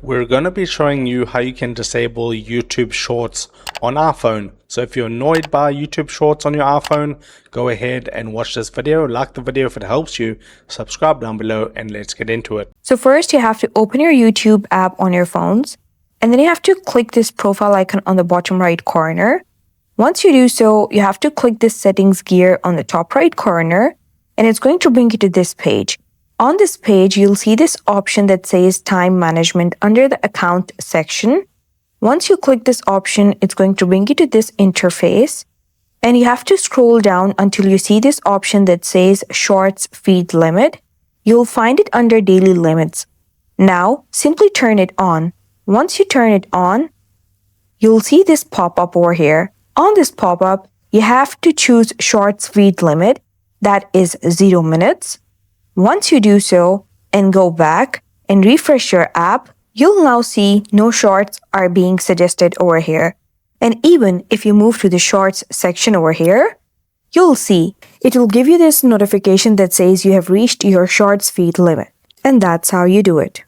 We're going to be showing you how you can disable YouTube Shorts on iPhone. So if you're annoyed by YouTube Shorts on your iPhone, go ahead and watch this video. Like the video if it helps you. Subscribe down below and let's get into it. So first you have to open your YouTube app on your phones, and then you have to click this profile icon on the bottom right corner. Once you do so, you have to click this settings gear on the top right corner, and it's going to bring you to this page. On this page, you'll see this option that says time management under the account section. Once you click this option, it's going to bring you to this interface, and you have to scroll down until you see this option that says Shorts Feed Limit. You'll find it under Daily Limits. Now, simply turn it on. Once you turn it on, you'll see this pop-up over here. On this pop-up, you have to choose Shorts Feed Limit, that is 0 minutes. Once you do so and go back and refresh your app, you'll now see no shorts are being suggested over here. And even if you move to the shorts section over here, you'll see it will give you this notification that says you have reached your shorts feed limit. And that's how you do it.